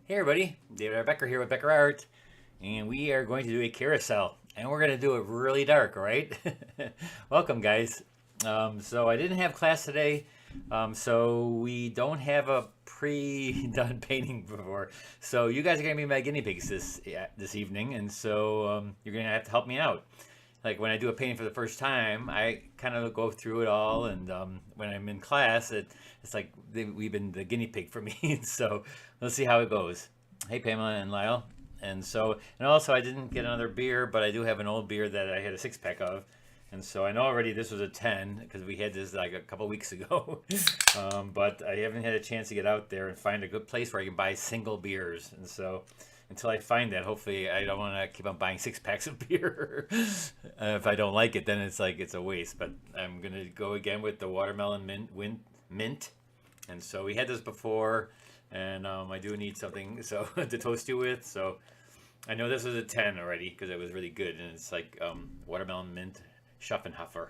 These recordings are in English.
Hey everybody, David Becker here with BeckerArt, and we are going to do a carousel, and we're going to do it really dark, all right? Welcome, guys. So I didn't have class today, so we don't have a pre-done painting before. So you guys are going to be my guinea pigs this evening, and so you're going to have to help me out. Like when I do a painting for the first time, I kind of go through it all, and when I'm in class, it's like we've been the guinea pig for me. So let's see how it goes. Hey, Pamela and Lyle. And also I didn't get another beer, but I do have an old beer that I had a six pack of. And so I know already this was a 10 because we had this like a couple weeks ago. But I haven't had a chance to get out there and find a good place where I can buy single beers. And so until I find that, hopefully I don't want to keep on buying six packs of beer. If I don't like it, then it's like it's a waste. But I'm going to go again with the watermelon mint. And so we had this before, and I do need something so to toast you with. So I know this was a 10 already because it was really good. And it's like watermelon mint Schaffenhofer.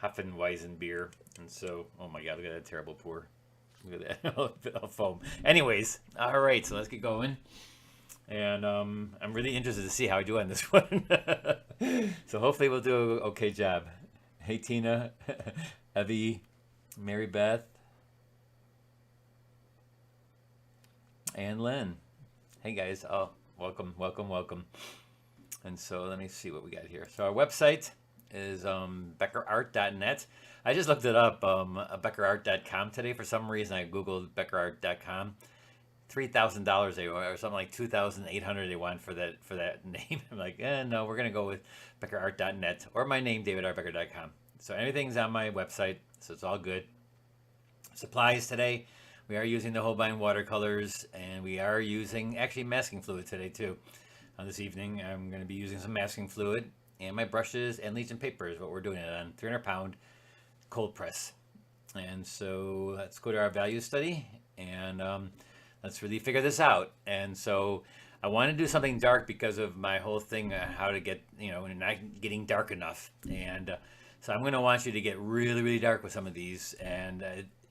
Hafenweisen beer. And so, oh my God, look at that terrible pour. Look at that, I'll foam. Anyways, all right, so let's get going. And I'm really interested to see how I do on this one. So hopefully we'll do an okay job. Hey, Tina, Evie, Mary Beth, and Lynn. Hey, guys. Oh, welcome, welcome, welcome. And so let me see what we got here. So our website is BeckerArt.net. I just looked it up, BeckerArt.com today. For some reason, I Googled BeckerArt.com. $3,000 they want, or something like 2,800 they want for that name. I'm like, no, we're gonna go with BeckerArt.net or my name, DavidRBecker.com. So everything's on my website, so it's all good. Supplies today, we are using the Holbein watercolors, and we are using actually masking fluid today too. This evening, I'm going to be using some masking fluid and my brushes and Legion paper is what we're doing it on. 300-pound cold press. And so let's go to our value study and let's really figure this out. And so I want to do something dark because of my whole thing, how to get, not getting dark enough. And so I'm going to want you to get really, really dark with some of these. And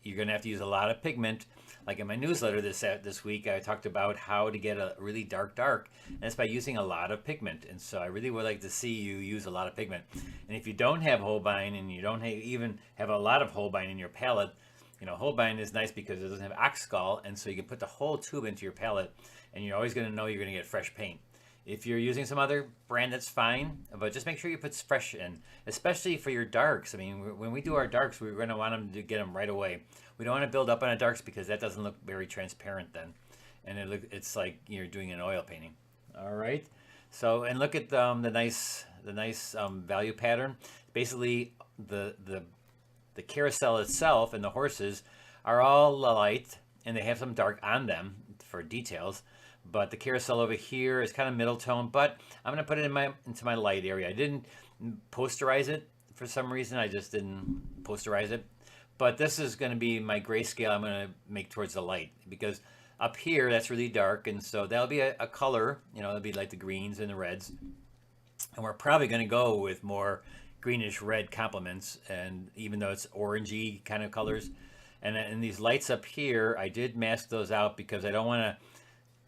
you're going to have to use a lot of pigment. Like in my newsletter this week, I talked about how to get a really dark, and it's by using a lot of pigment. And so I really would like to see you use a lot of pigment. And if you don't have Holbein and you don't even have a lot of Holbein in your palette, Holbein is nice because it doesn't have oxgall, and so you can put the whole tube into your palette, and you're always going to know you're going to get fresh paint. If you're using some other brand, that's fine, but just make sure you put fresh in, especially for your darks. I mean, when we do our darks, we're going to want them to get them right away. We don't want to build up on our darks because that doesn't look very transparent then, and it's like you're doing an oil painting. All right. So and look at the nice value pattern. Basically, the carousel itself and the horses are all light, and they have some dark on them for details. But the carousel over here is kind of middle tone, but I'm going to put it into my light area. I didn't posterize it for some reason. I just didn't posterize it. But this is going to be my grayscale I'm going to make towards the light, because up here that's really dark, and so that'll be a color, it'll be like the greens and the reds. And we're probably going to go with more greenish red complements, and even though it's orangey kind of colors. And these lights up here, I did mask those out because I don't want to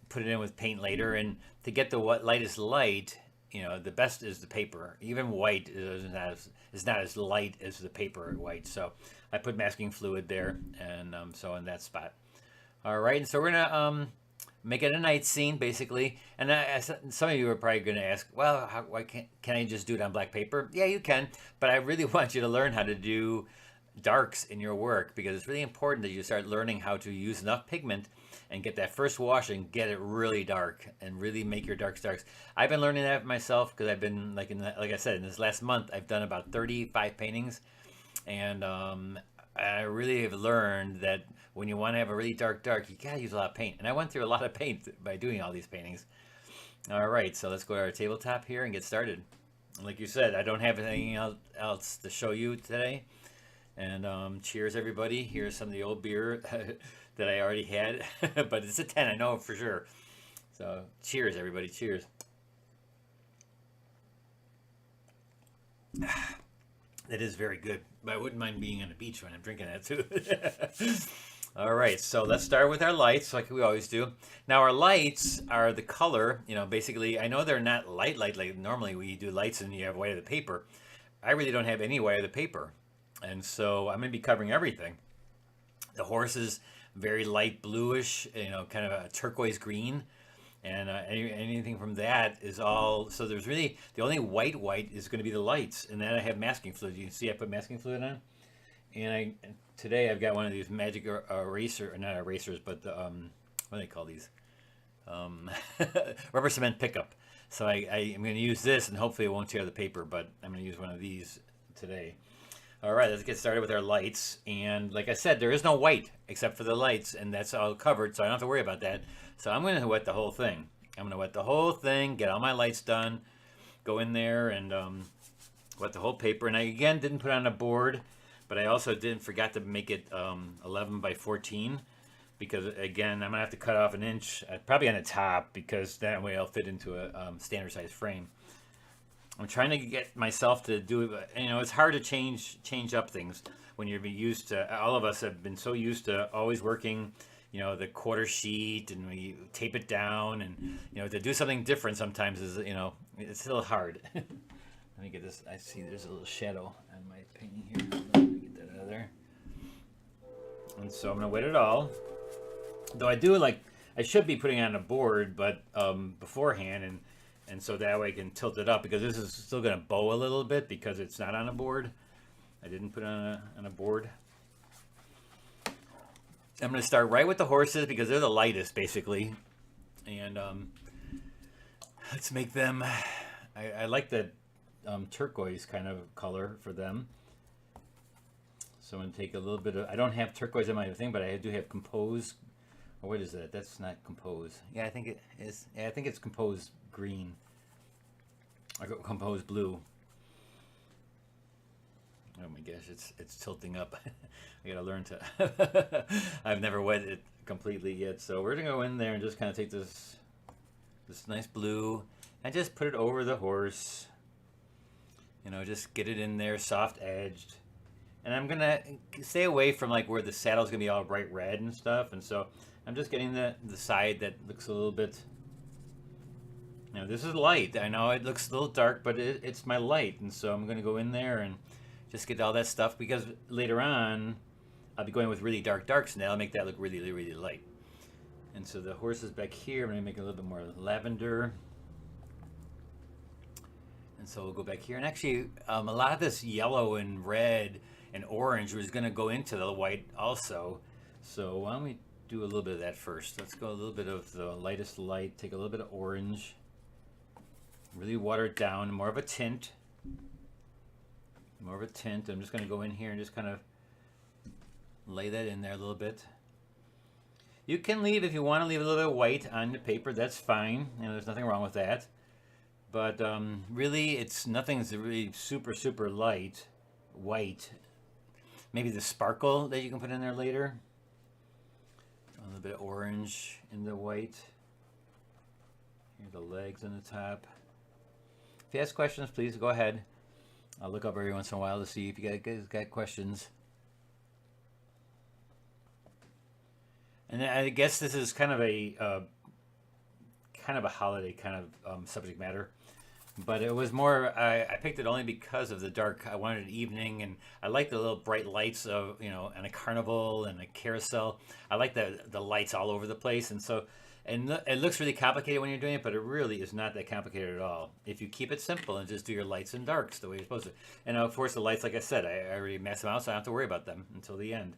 put it in with paint later. And to get the lightest light, the best is the paper. Even white is not as light as the paper white. So I put masking fluid there, and so in that spot. All right, and so we're gonna make it a night scene basically. And some of you are probably going to ask, well, why can I just do it on black paper? Yeah, you can, but I really want you to learn how to do darks in your work, because it's really important that you start learning how to use enough pigment and get that first wash and get it really dark and really make your darks. I've been learning that myself because I've been like I said, in this last month I've done about 35 paintings, and I really have learned that when you want to have a really dark, you gotta use a lot of paint. And I went through a lot of paint by doing all these paintings. All right, so let's go to our tabletop here and get started. Like you said, I don't have anything else to show you today. And cheers, everybody. Here's some of the old beer that I already had, but it's a 10, I know for sure. So cheers, everybody. Cheers. That is very good, but I wouldn't mind being on the beach when I'm drinking that too. All right, so let's start with our lights like we always do. Now our lights are the color, basically I know they're not light like normally we do lights and you have white of the paper. I really don't have any white of the paper. And so I'm going to be covering everything. The horse is very light bluish, kind of a turquoise green. And anything from that is all, so there's really, the only white is going to be the lights. And then I have masking fluid. You can see I put masking fluid on. And today I've got one of these magic eraser, or not erasers, but the, what do they call these? Rubber cement pickup. So I'm going to use this and hopefully it won't tear the paper, but I'm going to use one of these today. All right, let's get started with our lights. And like I said, there is no white except for the lights, and that's all covered, so I don't have to worry about that. So I'm going to wet the whole thing. I'm going to wet the whole thing, get all my lights done, go in there and wet the whole paper. And I, again, didn't put on a board, but I also didn't forgot to make it 11 by 14 because, again, I'm going to have to cut off an inch, probably on the top, because that way I'll fit into a standard size frame. I'm trying to get myself to do it. It's hard to change up things when you're used to. All of us have been so used to always working, the quarter sheet, and we tape it down, and to do something different sometimes is, it's a little hard. Let me get this. I see there's a little shadow on my painting here. Let me get that out of there. And so I'm gonna wet it all. Though I should be putting it on a board, but beforehand and so that way I can tilt it up because this is still going to bow a little bit because it's not on a board. I didn't put it on a board. I'm going to start right with the horses because they're the lightest basically. And let's make them, I like the turquoise kind of color for them. So I'm going to take a little bit of, I don't have turquoise in my thing, but I do have compose. Or what is that? That's not compose. Yeah, I think it is. Yeah, I think it's compose green. I got compose blue. Oh my gosh, it's tilting up. I gotta learn to. I've never wet it completely yet, so we're gonna go in there and just kind of take this nice blue and just put it over the horse. Just get it in there, soft edged. And I'm gonna stay away from like where the saddle's gonna be all bright red and stuff, and so I'm just getting the side that looks a little bit. This is light. I know it looks a little dark, but it's my light, and so I'm gonna go in there and just get all that stuff because later on I'll be going with really darks, and that'll make that look really, really light. And so the horse is back here. I'm gonna make it a little bit more lavender. And so we'll go back here, and actually a lot of this yellow and red and orange was going to go into the white also. So why don't we do a little bit of that first? Let's go a little bit of the lightest light, take a little bit of orange, really water it down, more of a tint. I'm just going to go in here and just kind of lay that in there a little bit. You can leave, if you want to leave a little bit of white on the paper, that's fine. There's nothing wrong with that. But really, nothing's really super light white. Maybe the sparkle that you can put in there later. A little bit of orange in the white. Here are the legs on the top. If you ask questions, please go ahead. I'll look up every once in a while to see if you guys got questions. And I guess this is kind of a holiday kind of subject matter. But it was more, I picked it only because of the dark. I wanted an evening, and I like the little bright lights of, and a carnival and a carousel. I like the lights all over the place. And so, and it looks really complicated when you're doing it, but it really is not that complicated at all. If you keep it simple and just do your lights and darks the way you're supposed to. And of course, the lights, like I said, I already masked them out, so I don't have to worry about them until the end.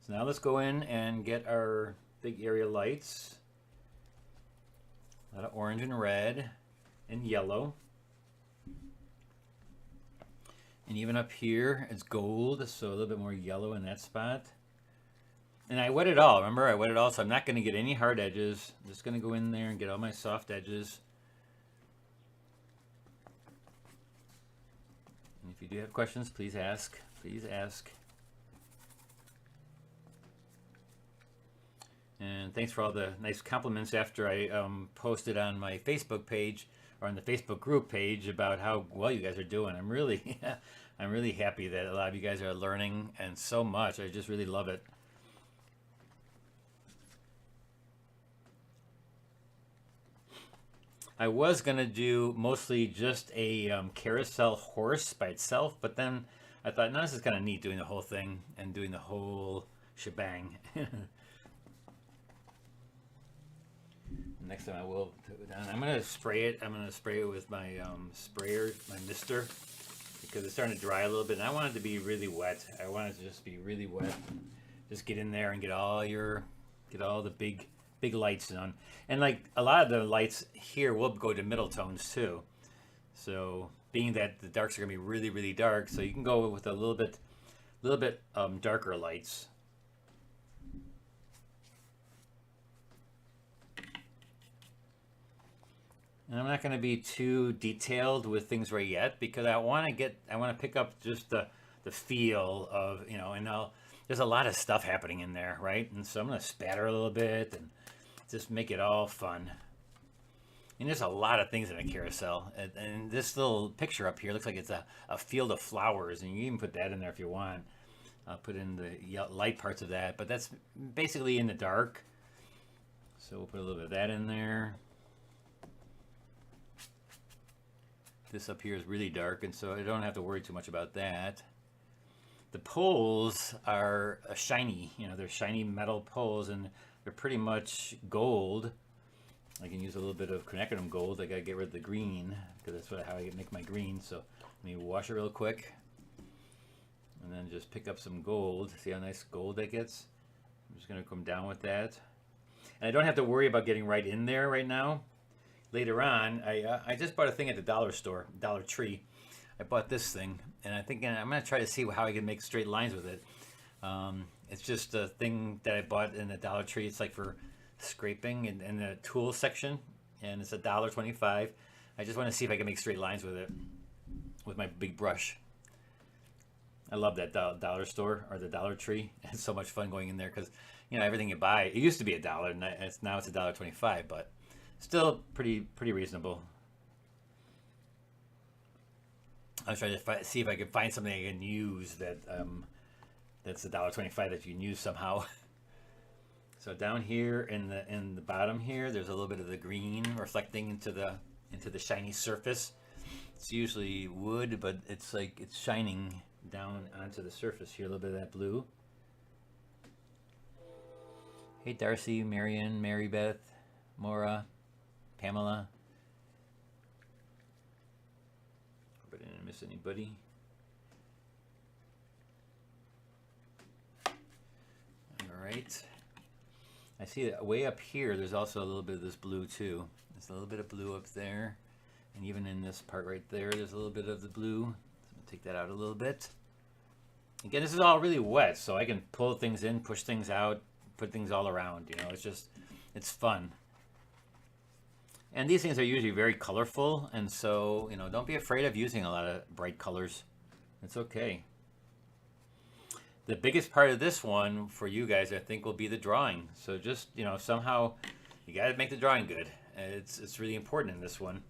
So now let's go in and get our big area lights. A lot of orange and red and yellow. And even up here, it's gold, so a little bit more yellow in that spot. And I wet it all. Remember, I wet it all, so I'm not going to get any hard edges. I'm just going to go in there and get all my soft edges. And if you do have questions, please ask. Please ask. And thanks for all the nice compliments after I posted on my Facebook page or on the Facebook group page about how well you guys are doing. I'm really, I'm really happy that a lot of you guys are learning and so much. I just really love it. I was gonna do mostly just a carousel horse by itself, but then I thought, no, this is kind of neat doing the whole thing and doing the whole shebang. Next time I will put it down. I'm gonna spray it. I'm gonna spray it with my sprayer, my mister, because it's starting to dry a little bit. And I want it to be really wet. I want it to just be really wet. Just get in there and get all the big lights on. And like a lot of the lights here will go to middle tones too. So being that the darks are gonna be really, really dark, so you can go with a little bit darker lights. And I'm not going to be too detailed with things right yet because I want to pick up just the feel of, and there's a lot of stuff happening in there, right? And so I'm going to spatter a little bit and just make it all fun. And there's a lot of things in a carousel. And this little picture up here looks like it's a field of flowers, and you can even put that in there if you want. I'll put in the light parts of that, but that's basically in the dark. So we'll put a little bit of that in there. This up here is really dark, and so I don't have to worry too much about that. The poles are shiny, they're shiny metal poles, and they're pretty much gold. I can use a little bit of quinacridone gold. I gotta get rid of the green, because that's how I make my green. So let me wash it real quick, and then just pick up some gold. See how nice gold that gets? I'm just gonna come down with that. And I don't have to worry about getting right in there right now. Later on, I just bought a thing at the dollar store, Dollar Tree. I bought this thing, and I'm going to try to see how I can make straight lines with it. It's just a thing that I bought in the Dollar Tree. It's like for scraping in the tool section, and it's $1.25. I just want to see if I can make straight lines with it with my big brush. I love that dollar store or the Dollar Tree. It's so much fun going in there because everything you buy. It used to be $1, and now it's $1.25, but still pretty reasonable. I was trying to see if I could find something I can use that's $1.25 that you can use somehow. So down here in the bottom here, there's a little bit of the green reflecting into the shiny surface. It's usually wood, but it's like it's shining down onto the surface here. A little bit of that blue. Hey Darcy, Marion, Mary Beth, Maura, Pamela. Hope I didn't miss anybody. All right. I see that way up here, there's also a little bit of this blue too. There's a little bit of blue up there. And even in this part right there, there's a little bit of the blue. So I'm gonna take that out a little bit. Again, this is all really wet, so I can pull things in, push things out, put things all around. It's fun. And these things are usually very colorful, and so, don't be afraid of using a lot of bright colors. It's okay. The biggest part of this one for you guys, I think, will be the drawing. So just, somehow you got to make the drawing good. It's really important in this one.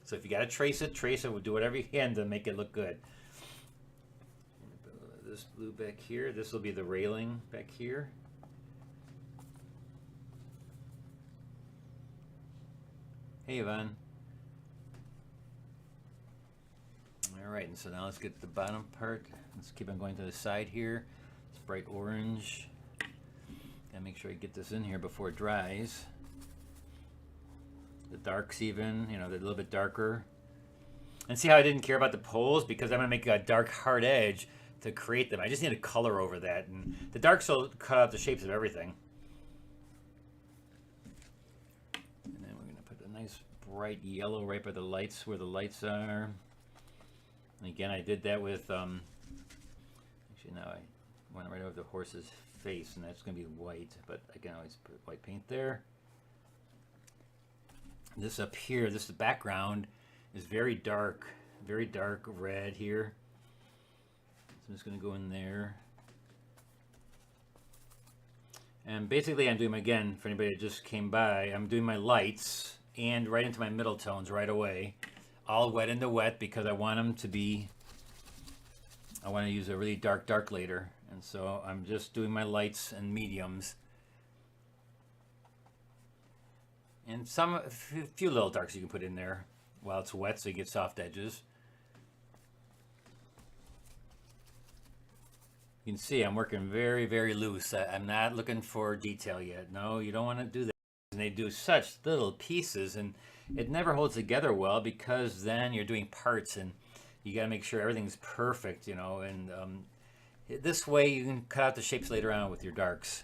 So if you got to trace it. We'll do whatever you can to make it look good. This blue back here, this will be the railing back here. Hey, Yvonne. All right, and so now let's get to the bottom part. Let's keep on going to the side here. It's bright orange. Gotta make sure I get this in here before it dries. The darks even, they're a little bit darker. And see how I didn't care about the poles? Because I'm gonna make a dark hard edge to create them. I just need a color over that. And the darks will cut out the shapes of everything. Nice bright yellow right by the lights, where the lights are. And again, I did that with actually now I went right over the horse's face, and that's going to be white, but I can always put white paint there. This up here, this background is very dark red here. So I'm just going to go in there. And basically I'm doing, again, for anybody that just came by, I'm doing my lights and right into my middle tones right away, all wet into wet, because I want them to be, I want to use a really dark later, and so I'm just doing my lights and mediums And a few little darks you can put in there while it's wet so you get soft edges. You can see I'm working very, very loose. I'm not looking for detail yet. No, you don't want to do that. And they do such little pieces, and it never holds together well because then you're doing parts, and you got to make sure everything's perfect, you know. And this way you can cut out the shapes later on with your darks.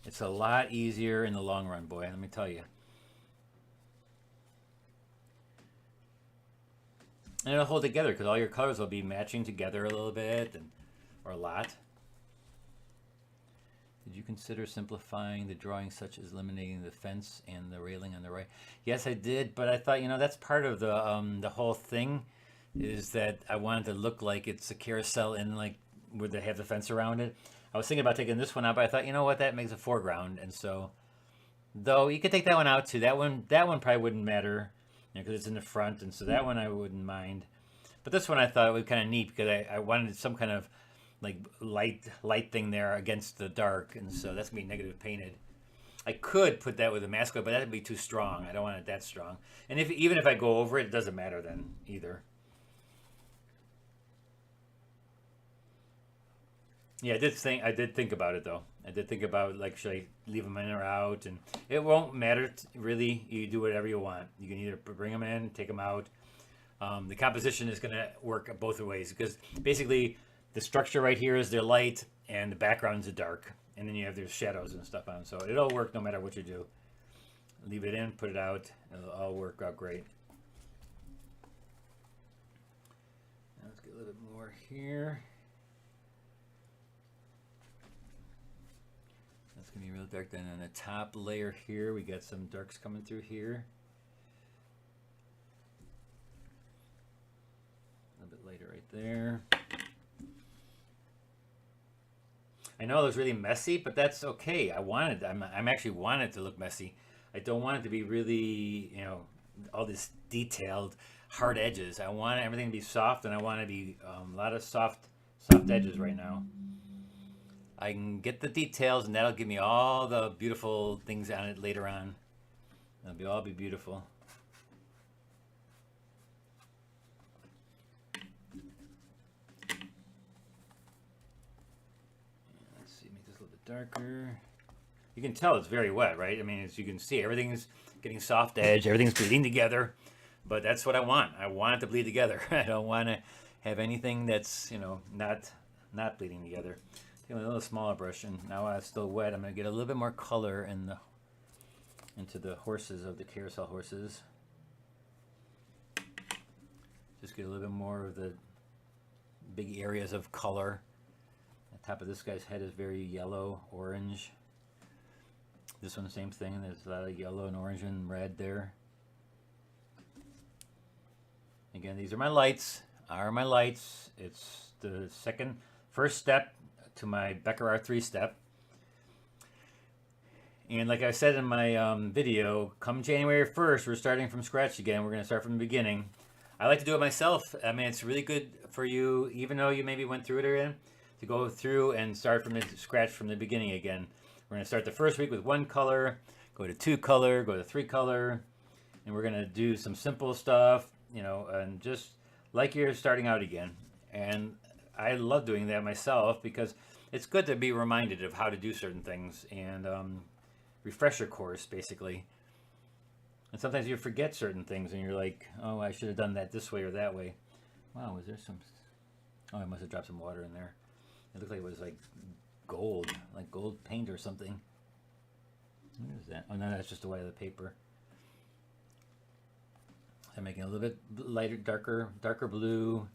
It's a lot easier in the long run, boy, let me tell you. And it'll hold together because all your colors will be matching together a little bit, or a lot. Did you consider simplifying the drawing, such as eliminating the fence and the railing on the right? Yes, I did, but I thought, you know, that's part of the whole thing, is that I wanted to look like it's a carousel in, like, where they have the fence around it. I was thinking about taking this one out, but I thought, you know what, that makes a foreground, and so, though you could take that one out too. That one probably wouldn't matter, you know, because it's in the front, and so that one I wouldn't mind. But this one I thought was kind of neat because I wanted some kind of like light thing there against the dark, and so that's gonna be negative painted. I could put that with a mask, but that'd be too strong. I don't want it that strong. And even if I go over it, it doesn't matter then either. Yeah, I did think about it though. I did think about, like, should I leave them in or out, and it won't matter really. You do whatever you want. You can either bring them in, take them out. The composition is gonna work both ways because basically the structure right here is their light and the background's the dark, and then you have their shadows and stuff on. So it'll work no matter what you do. Leave it in, put it out, it'll all work out great. Now let's get a little bit more here. That's gonna be real dark. Then on the top layer here, we got some darks coming through here. A little bit later right there. I know it looks really messy, but that's okay. I'm actually wanted to look messy. I don't want it to be really, you know, all this detailed hard edges. I want everything to be soft, and I want to be a lot of soft edges right now. I can get the details, and that'll give me all the beautiful things on it later on. It'll all be beautiful. Darker. You can tell it's very wet, right? I mean, as you can see, everything's getting soft edge, everything's bleeding together, but that's what I want. I want it to bleed together. I don't want to have anything that's, you know, not bleeding together. Take a little smaller brush, and now while it's still wet, I'm going to get a little bit more color into the horses of the carousel horses. Just get a little bit more of the big areas of color. Top of this guy's head is very yellow, orange. This one, the same thing. There's a lot of yellow and orange and red there. Again, these are my lights. It's the first step to my BeckerArt 3-step. And like I said in my video, come January 1st, we're starting from scratch again. We're going to start from the beginning. I like to do it myself. I mean, it's really good for you, even though you maybe went through it again, to go through and start from scratch from the beginning again. We're going to start the first week with 1 color, go to 2 color, go to 3 color, and we're going to do some simple stuff, you know, and just like you're starting out again. And I love doing that myself because it's good to be reminded of how to do certain things and refresher course, basically. And sometimes you forget certain things and you're like, oh, I should have done that this way or that way. Wow, was there some... Oh, I must have dropped some water in there. It looked like it was like gold paint or something. What is that? Oh no, that's just the white of the paper. I'm making a little bit lighter, darker blue.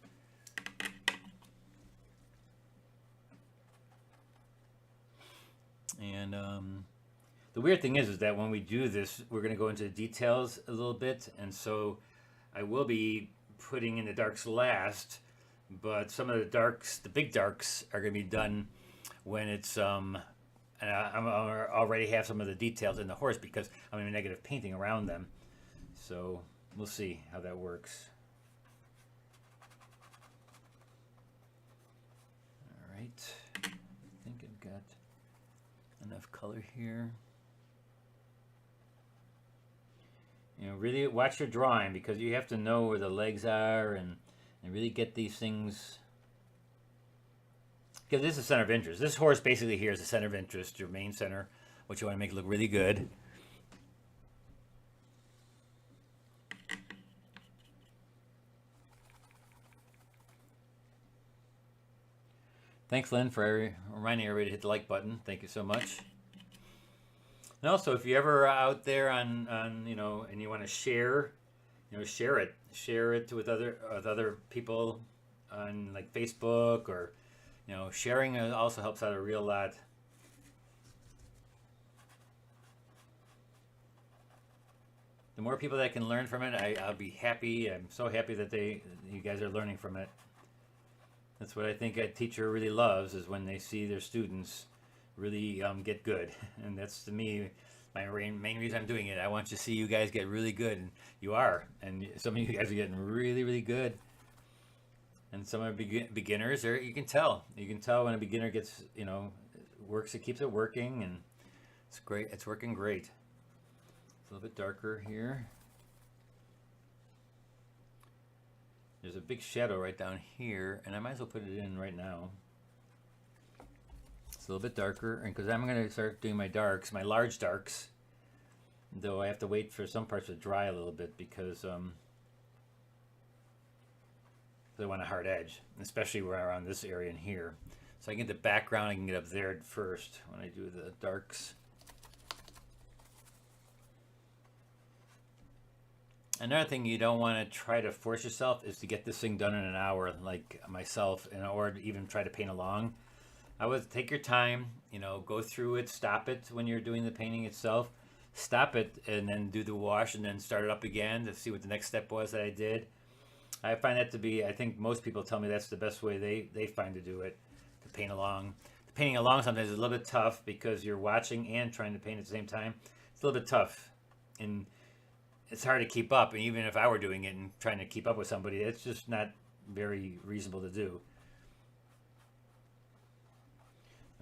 And the weird thing is that when we do this, we're going to go into the details a little bit, and so I will be putting in the darks last. But some of the darks, the big darks, are going to be done when it's, and I already have some of the details in the horse because I'm in negative painting around them. So we'll see how that works. All right, I think I've got enough color here. You know, really watch your drawing, because you have to know where the legs are, and really get these things. Because this is center of interest. This horse basically here is the center of interest, your main center, which you want to make look really good. Thanks, Lynn, for reminding everybody to hit the like button. Thank you so much. And also, if you're ever out there on you know, and you want to share, you know, share it with other people on like Facebook, or you know, sharing also helps out a real lot. The more people that can learn from it, I'll be happy. I'm so happy that you guys are learning from it. That's what I think a teacher really loves, is when they see their students really get good. And that's, to me, my main reason I'm doing it. I want to see you guys get really good, and you are. And some of you guys are getting really, really good. And some are beginners, or you can tell. You can tell when a beginner gets, you know, works, it keeps it working, and it's great. It's working great. It's a little bit darker here. There's a big shadow right down here, and I might as well put it in right now. It's a little bit darker, and because I'm going to start doing my darks, my large darks, though I have to wait for some parts to dry a little bit, because I want a hard edge, especially around this area in here. So I can get the background, I can get up there first when I do the darks. Another thing you don't want to try to force yourself is to get this thing done in an hour, like myself, or even try to paint along. I would take your time, you know, go through it, stop it when you're doing the painting itself, stop it, and then do the wash, and then start it up again to see what the next step was that I did. I find that to be, I think most people tell me that's the best way they find to do it, to paint along. Painting along sometimes is a little bit tough, because you're watching and trying to paint at the same time. It's a little bit tough, and it's hard to keep up. And even if I were doing it and trying to keep up with somebody, it's just not very reasonable to do.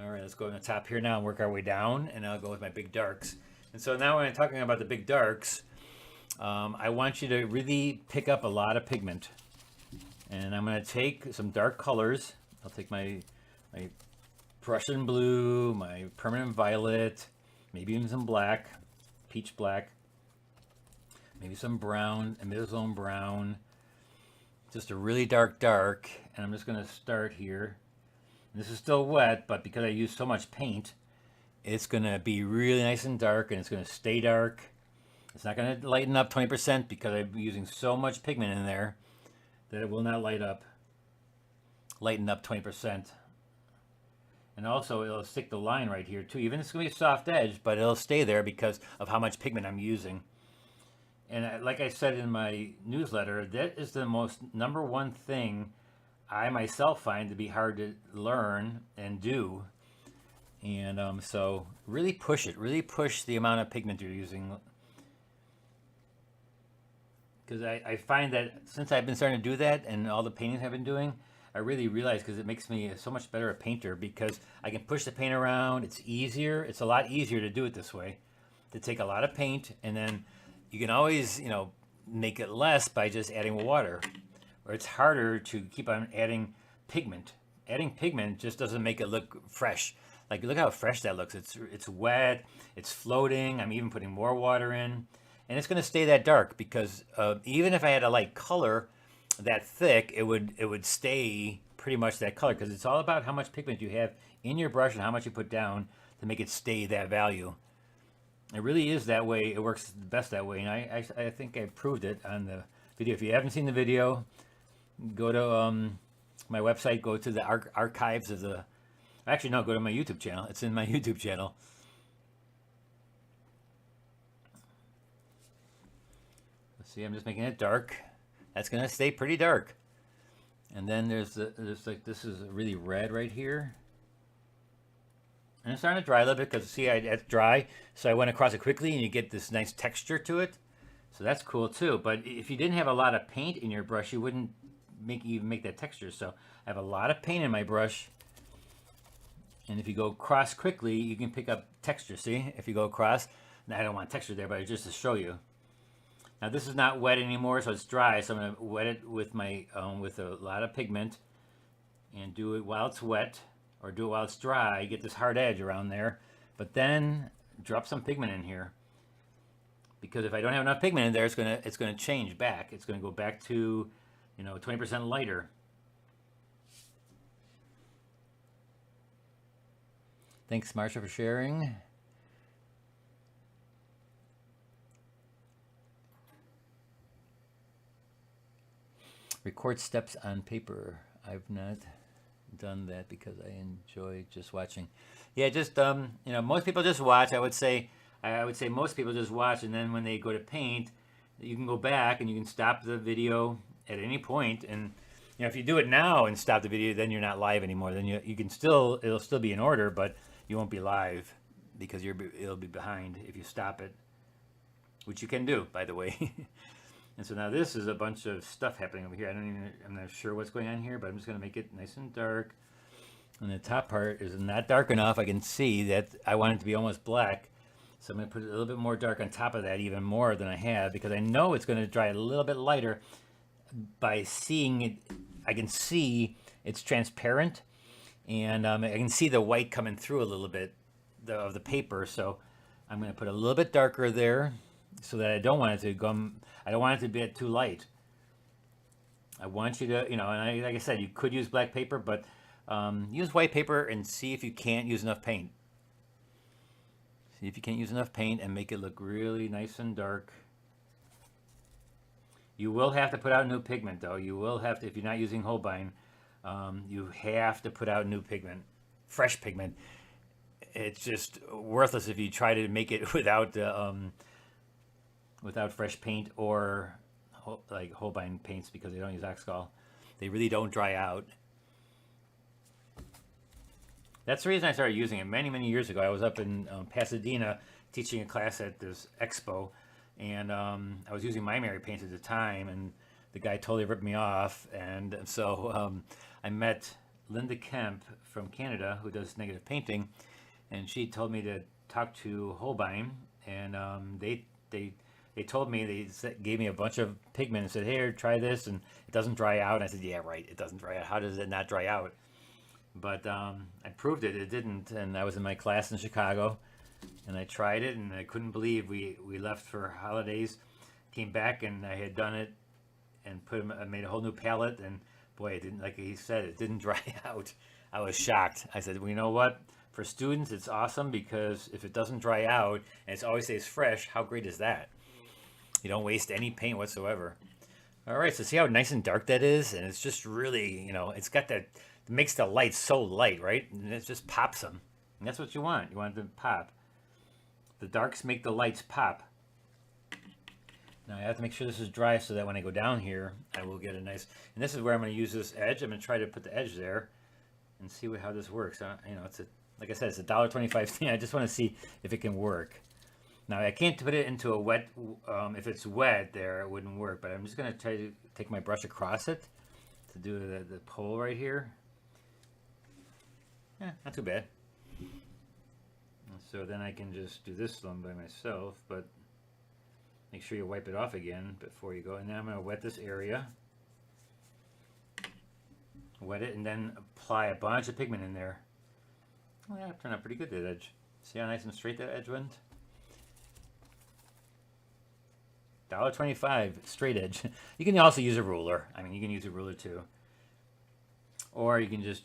All right, let's go on the top here now and work our way down, and I'll go with my big darks. And so now when I'm talking about the big darks, I want you to really pick up a lot of pigment. And I'm going to take some dark colors. I'll take my Prussian blue, my permanent violet, maybe even some black, peach black, maybe some brown, a mid-zone brown, just a really dark, and I'm just going to start here. And this is still wet, but because I use so much paint, it's going to be really nice and dark, and it's going to stay dark. It's not going to lighten up 20% because I'm using so much pigment in there that it will not lighten up 20%. And also it'll stick the line right here too. Even it's going to be a soft edge, but it'll stay there because of how much pigment I'm using. And like I said in my newsletter, that is the most number one thing I myself find to be hard to learn and do. And so really push it. Really push the amount of pigment you're using. Because I find that since I've been starting to do that, and all the paintings I've been doing, I really realize, because it makes me so much better a painter, because I can push the paint around. It's easier. It's a lot easier to do it this way, to take a lot of paint, and then you can always, you know, make it less by just adding water. Or it's harder to keep on adding pigment. Adding pigment just doesn't make it look fresh. Like, look how fresh that looks. It's wet, it's floating. I'm even putting more water in. And it's going to stay that dark, because even if I had a light color that thick, it would stay pretty much that color, because it's all about how much pigment you have in your brush and how much you put down to make it stay that value. It really is that way. It works the best that way, and I think I proved it on the video. If you haven't seen the video, go to my website, go to the archives of the... Actually, no, go to my YouTube channel. It's in my YouTube channel. See, I'm just making it dark. That's going to stay pretty dark. And then there's like, this is really red right here. And it's starting to dry a little bit, because see, it's dry. So I went across it quickly, and you get this nice texture to it. So that's cool too. But if you didn't have a lot of paint in your brush, you wouldn't even make that texture. So I have a lot of paint in my brush. And if you go across quickly, you can pick up texture. See, if you go across, now I don't want texture there, but just to show you. Now this is not wet anymore, so it's dry. So I'm going to wet it with my with a lot of pigment, and do it while it's wet, or do it while it's dry. Get this hard edge around there, but then drop some pigment in here, because if I don't have enough pigment in there, it's gonna change back. It's gonna go back to, 20% lighter. Thanks, Marsha, for sharing. Record steps on paper. I've not done that because I enjoy just watching. Yeah, just most people just watch. I would say most people just watch, and then when they go to paint, you can go back and you can stop the video at any point. And if you do it now and stop the video, then you're not live anymore. Then you can it'll still be in order, but you won't be live because it'll be behind if you stop it, which you can do, by the way. And so now this is a bunch of stuff happening over here. I'm not sure what's going on here, but I'm just going to make it nice and dark. And the top part is not dark enough. I can see that I want it to be almost black. So I'm going to put a little bit more dark on top of that, even more than I have, because I know it's going to dry a little bit lighter by seeing it. I can see it's transparent, and I can see the white coming through a little bit of the paper. So I'm going to put a little bit darker there, so that I don't want it to go. I don't want it to be too light. I want you to, and like I said, you could use black paper, but use white paper and see if you can't use enough paint. See if you can't use enough paint and make it look really nice and dark. You will have to put out new pigment, though. You will have to, if you're not using Holbein, you have to put out new pigment, fresh pigment. It's just worthless if you try to make it without fresh paint or like Holbein paints, because they don't use Oxcal. They really don't dry out. That's the reason I started using it many, many years ago. I was up in Pasadena teaching a class at this expo, and I was using My Mary paints at the time, and the guy totally ripped me off. And so I met Linda Kemp from Canada, who does negative painting, and she told me to talk to Holbein, and they told me, they gave me a bunch of pigment and said, "Here, try this, and it doesn't dry out." And I said, "Yeah, right, it doesn't dry out. How does it not dry out?" But I proved it didn't. And I was in my class in Chicago, and I tried it, and I couldn't believe we left for holidays, came back, and I had done it, and I made a whole new palette, and boy, it didn't, like he said, it didn't dry out. I was shocked. I said, "Well, you know what? For students, it's awesome, because if it doesn't dry out and it always stays fresh, how great is that? You don't waste any paint whatsoever." All right, so see how nice and dark that is? And it's just really, it's got that, it makes the light so light, right? And it just pops them. And that's what you want. You want it to pop. The darks make the lights pop. Now I have to make sure this is dry so that when I go down here, I will get a nice, and this is where I'm going to use this edge. I'm going to try to put the edge there and see how this works. It's like I said, it's a $1.25 thing. I just want to see if it can work. Now I can't put it into a wet, if it's wet there, it wouldn't work, but I'm just going to try to take my brush across it to do the pole right here. Yeah, not too bad. And so then I can just do this one by myself, but make sure you wipe it off again before you go. And then I'm going to wet this area. Wet it and then apply a bunch of pigment in there. Well, that turned out pretty good, that edge. See how nice and straight that edge went? $1.25 straight edge. You can also use a ruler. I mean, you can use a ruler too. Or you can just,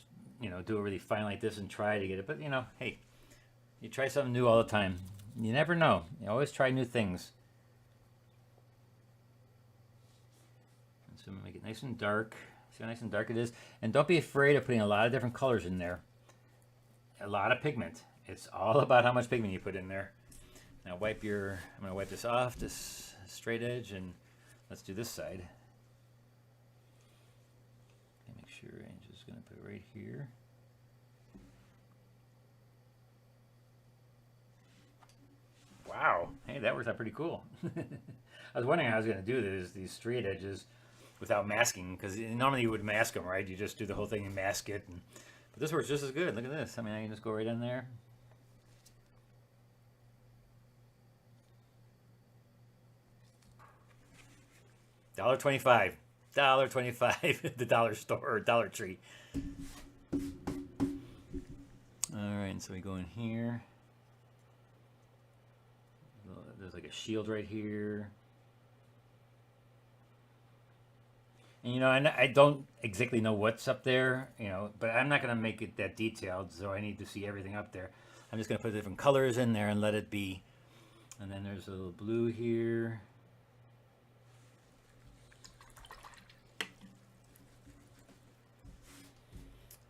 do it really fine like this and try to get it. But, hey, you try something new all the time. You never know. You always try new things. And so I'm going to make it nice and dark. See how nice and dark it is? And don't be afraid of putting a lot of different colors in there. A lot of pigment. It's all about how much pigment you put in there. Now I'm going to wipe this off, this straight edge, and let's do this side. Make sure I'm just going to put it right here. Wow, hey, that works out pretty cool. I was wondering how I was going to do these straight edges without masking, because normally you would mask them, right? You just do the whole thing and mask it. But this works just as good. Look at this. I mean, I can just go right in there. $1.25. $1.25 at the dollar store or Dollar Tree. Alright, so we go in here. There's like a shield right here. And you know, I don't exactly know what's up there, you know, but I'm not going to make it that detailed, so I need to see everything up there. I'm just going to put different colors in there and let it be. And then there's a little blue here.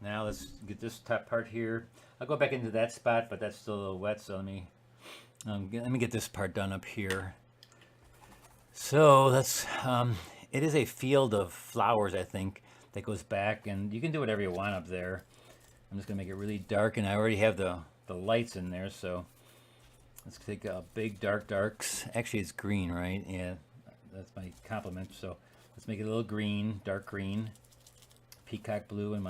Now let's get this top part here. I'll go back into that spot, but that's still a little wet, so let me get this part done up here. So that's it is a field of flowers, I think, that goes back, and you can do whatever you want up there. I'm just gonna make it really dark, and I already have the lights in there, so let's take big darks. Actually, it's green, right? Yeah, that's my compliment. So let's make it a little green, dark green, peacock blue, and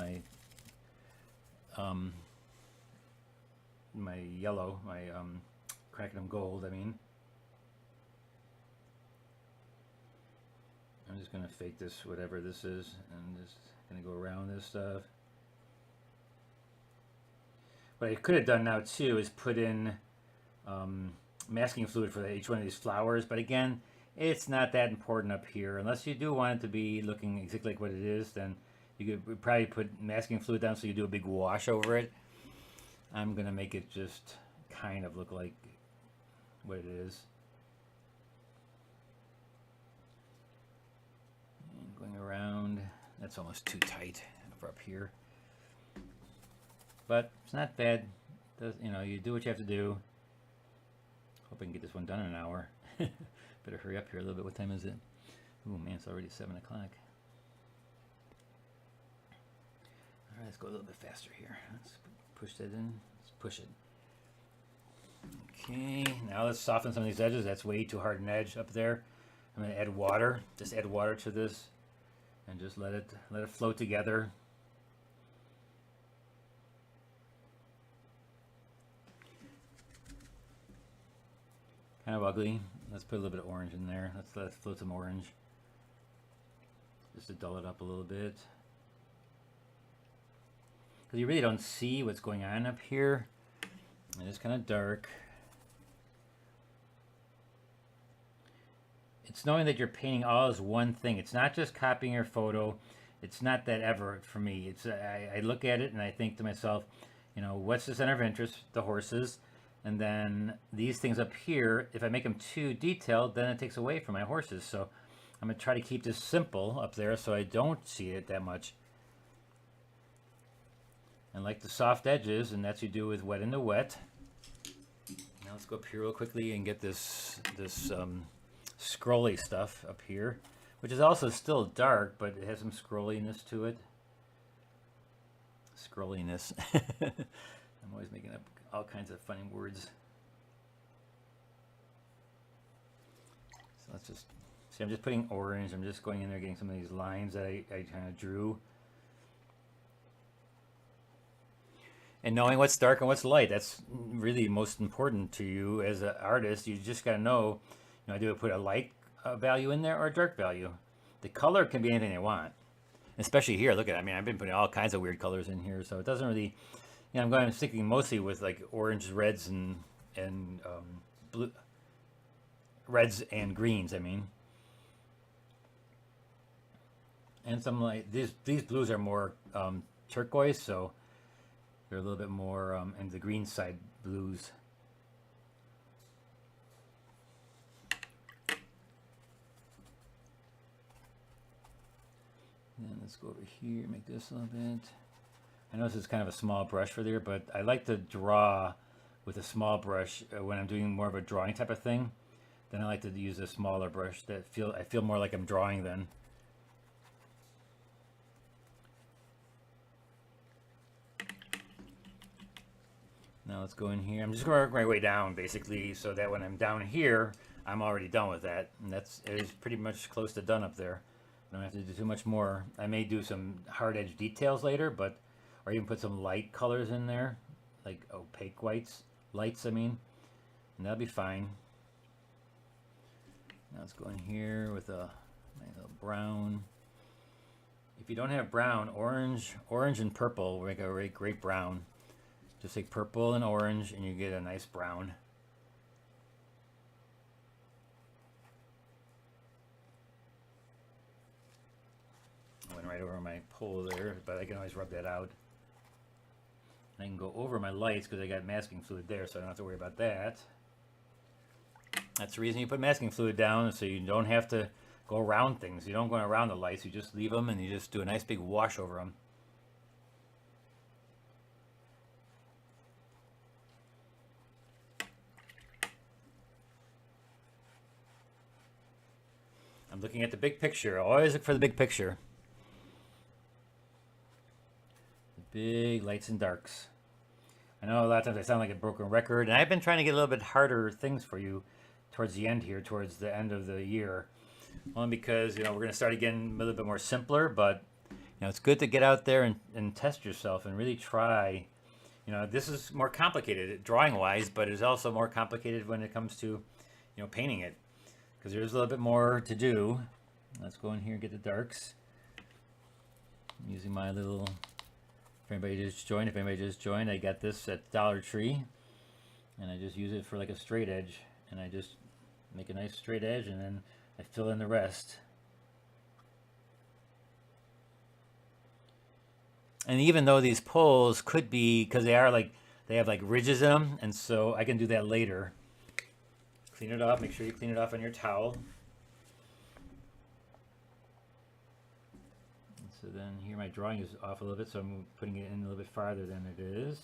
my yellow, my cracking gold. I mean, I'm just gonna fake this, whatever this is, and just gonna go around this stuff. What I could have done now too is put in masking fluid for each one of these flowers, but again, it's not that important up here. Unless you do want it to be looking exactly like what it is, then you could probably put masking fluid down so you do a big wash over it. I'm gonna make it just kind of look like what it is. And going around, that's almost too tight for up here. But it's not bad. You know, you do what you have to do. Hope I can get this one done in an hour. Better hurry up here a little bit. What time is it? Oh man, it's already 7 o'clock. All right, let's go a little bit faster here. Let's push that in. Let's push it. Okay, now let's soften some of these edges. That's way too hard an edge up there. I'm going to add water. Just add water to this, and just let it flow together. Kind of ugly. Let's put a little bit of orange in there. Let's let it float some orange, just to dull it up a little bit. Because you really don't see what's going on up here. It is kind of dark. It's knowing that you're painting all as one thing. It's not just copying your photo. It's not that ever for me. It's I look at it and I think to myself, you know, what's the center of interest? The horses. And then these things up here, if I make them too detailed, then it takes away from my horses. So I'm going to try to keep this simple up there so I don't see it that much. And like the soft edges, and that's what you do with wet into wet. Now let's go up here real quickly and get this scrolly stuff up here, which is also still dark, but it has some scrolliness to it. Scrolliness. I'm always making up all kinds of funny words. So let's just see, I'm just putting orange. I'm just going in there getting some of these lines that I kind of drew. And knowing what's dark and what's light, that's really most important to you as an artist. You just got to know, you know, do I put a light value in there or a dark value? The color can be anything they want. Especially here, look at it. I mean, I've been putting all kinds of weird colors in here, so it doesn't really, you know, I'm sticking mostly with like orange, reds, and blue, reds and greens. I mean, and some like these blues are more turquoise, so they're a little bit more in the green side blues. And let's go over here, make this a little bit. I know this is kind of a small brush for there, but I like to draw with a small brush when I'm doing more of a drawing type of thing. Then I like to use a smaller brush that I feel more like I'm drawing then. Now let's go in here. I'm just going to work my way down basically, so that when I'm down here, I'm already done with that. And it is pretty much close to done up there. I don't have to do too much more. I may do some hard edge details later, but or even put some light colors in there, like opaque lights, I mean, and that'll be fine. Now let's go in here with a My little brown. If you don't have brown, orange and purple will make a really great brown. Just take purple and orange and you get a nice brown. I went right over my pole there, but I can always rub that out. I can go over my lights because I got masking fluid there, so I don't have to worry about that. That's the reason you put masking fluid down, so you don't have to go around things. You don't go around the lights, you just leave them and you just do a nice big wash over them. I'm looking at the big picture. Always look for the big picture. Big lights and darks. I know a lot of times I sound like a broken record, and I've been trying to get a little bit harder things for you towards the end here, towards the end of the year. Only because, we're going to start again a little bit more simpler, but, it's good to get out there and test yourself and really try. This is more complicated drawing-wise, but it's also more complicated when it comes to, painting it. Because there's a little bit more to do. Let's go in here and get the darks. I'm using my little... If anybody just joined, I got this at Dollar Tree, and I just use it for like a straight edge, and I just make a nice straight edge, and then I fill in the rest. And even though these poles could be, because they have like ridges in them, and so I can do that later. Clean it off. Make sure you clean it off on your towel. So then here my drawing is off a little bit, so I'm putting it in a little bit farther than it is.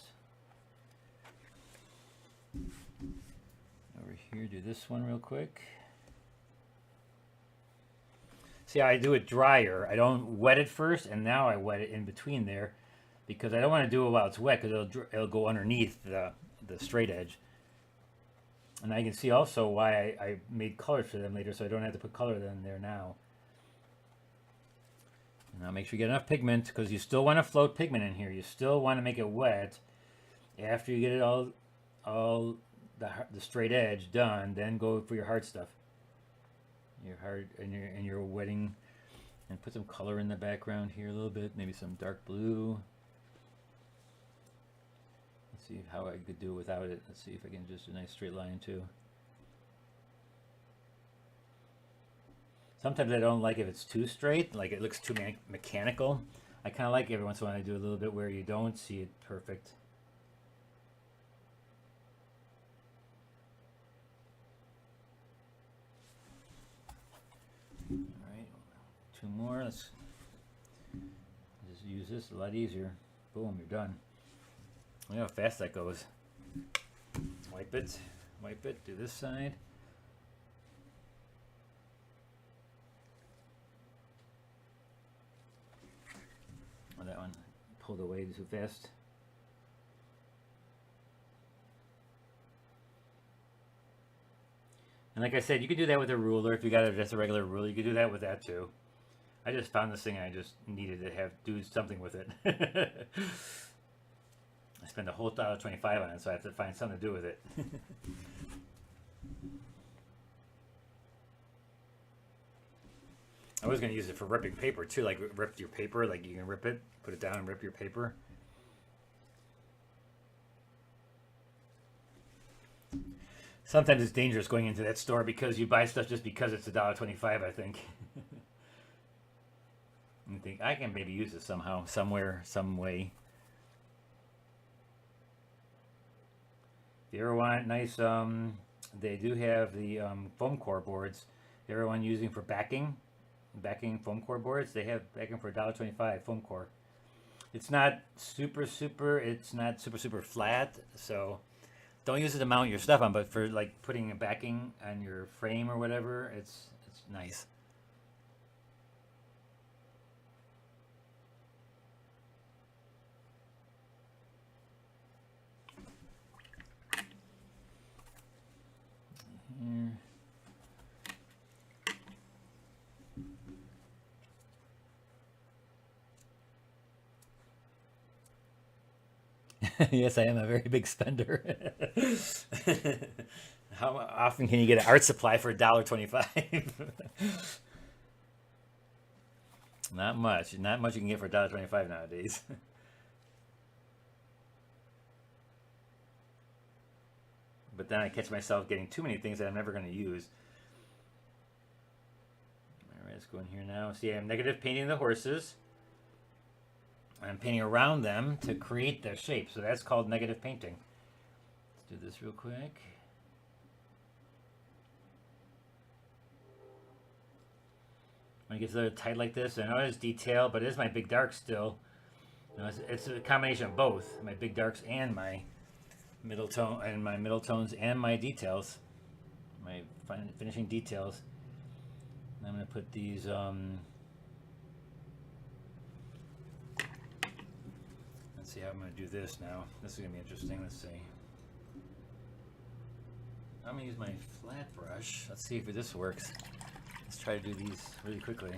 Over here, do this one real quick. See how I do it drier. I don't wet it first, and now I wet it in between there because I don't want to do it while it's wet because it'll go underneath the straight edge. And I can see also why I made colors for them later, so I don't have to put color in there now. Now make sure you get enough pigment because you still want to float pigment in here. You still want to make it wet after you get it all the straight edge done. Then go for your hard stuff. Your hard and your wetting, and put some color in the background here a little bit. Maybe some dark blue. Let's see how I could do without it. Let's see if I can just do a nice straight line too. Sometimes I don't like if it's too straight, like it looks too mechanical. I kind of like every once in a while I do a little bit where you don't see it perfect. All right, 2 more. Let's just use this a lot easier. Boom, you're done. Look how fast that goes. Wipe it, do this side. Oh, that one pulled away too fast. And like I said, you could do that with a ruler. If you got just a regular ruler, you could do that with that too. I just found this thing and I just needed to do something with it. I spent a whole $1.25 on it, so I have to find something to do with it. I was going to use it for ripping paper too, like rip your paper, like you can rip it, put it down and rip your paper. Sometimes it's dangerous going into that store because you buy stuff just because it's $1.25, I think. You think, I can maybe use it somehow, somewhere, some way. If you ever want nice, they do have the foam core boards. If you ever want using for backing foam core boards, they have backing for $1.25 foam core. It's not super flat, so don't use it to mount your stuff on, but for like putting a backing on your frame or whatever, it's nice. Here. Yes, I am a very big spender. How often can you get an art supply for $1.25? Not much. Not much you can get for $1.25 nowadays. But then I catch myself getting too many things that I'm never going to use. Alright, let's go in here now. See, I'm negative painting the horses. I'm painting around them to create their shape. So that's called negative painting. Let's do this real quick. When it gets a little tight like this, I know it's detail, but it is my big dark still. You know, it's a combination of both, my big darks and my middle tone, and my middle tones and my details, my finishing details. And I'm going to put these. Let's see how I'm going to do this now. This is going to be interesting. Let's see. I'm going to use my flat brush. Let's see if this works. Let's try to do these really quickly.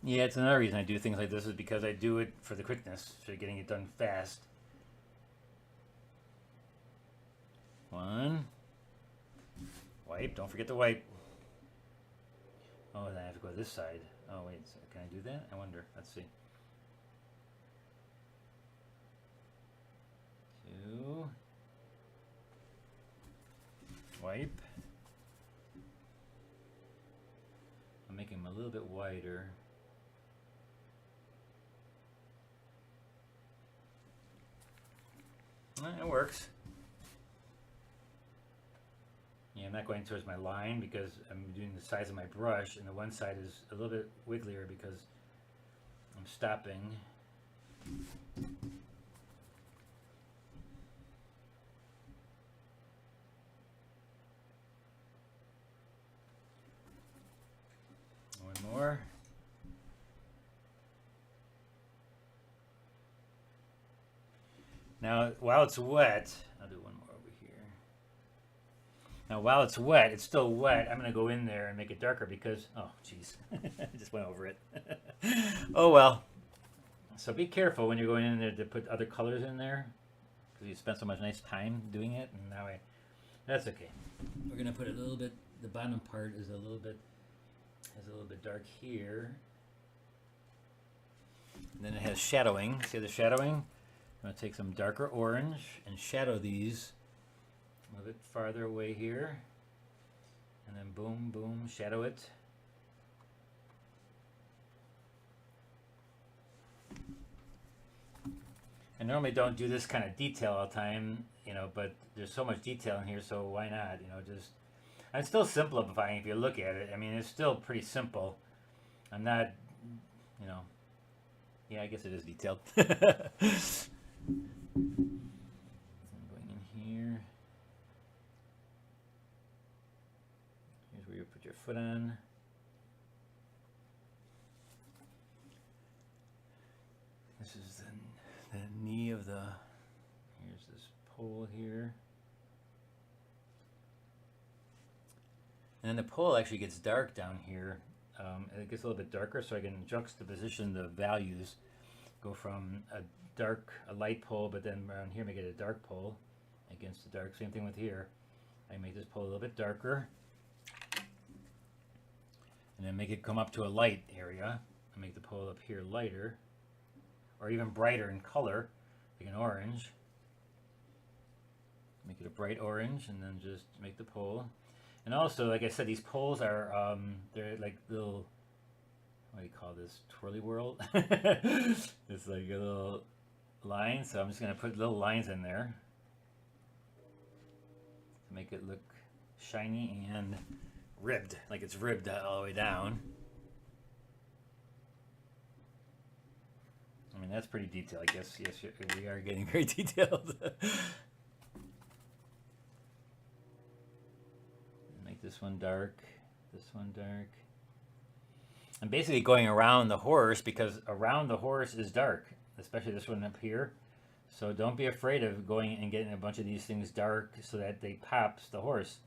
Yeah, it's another reason I do things like this is because I do it for the quickness, for getting it done fast. One. Wipe. Don't forget to wipe. Oh, then I have to go to this side. Oh, wait. Can I do that? I wonder. Let's see. Two. Wipe. I'm making them a little bit wider. It works. Yeah, I'm not going towards my line because I'm doing the size of my brush, and the one side is a little bit wigglier because I'm stopping. One more. Now, while it's wet, I'll do one more over here. Now, while it's wet, it's still wet. I'm going to go in there and make it darker because, oh, jeez, I just went over it. Oh, well. So be careful when you're going in there to put other colors in there because you spent so much nice time doing it, and now that's okay. We're going to put a little bit, the bottom part is a little bit dark here. And then it has shadowing. See the shadowing? I'm going to take some darker orange and shadow these a little bit farther away here. And then boom, boom, shadow it. I normally don't do this kind of detail all the time, you know, but there's so much detail in here, so why not? You know, just, I'm still simplifying if you look at it. I mean, it's still pretty simple. I'm not, you know, yeah, I guess it is detailed. I'm going in here. Here's where you put your foot on. This is the knee of the, here's this pole here. And then the pole actually gets dark down here. It gets a little bit darker so I can juxtaposition the values. Go from a light pole, but then around here make it a dark pole against the dark. Same thing with here. I make this pole a little bit darker. And then make it come up to a light area. I make the pole up here lighter. Or even brighter in color, like an orange. Make it a bright orange and then just make the pole. And also, like I said, these poles are, they're like little, what do you call this, twirly whirl? It's like a little line, so I'm just going to put little lines in there to make it look shiny and ribbed, like it's ribbed all the way down. I mean, that's pretty detailed, I guess. Yes, we are getting very detailed. Make this one dark, this one dark. I'm basically going around the horse because around the horse is dark, especially this one up here. So don't be afraid of going and getting a bunch of these things dark so that they pops the horse.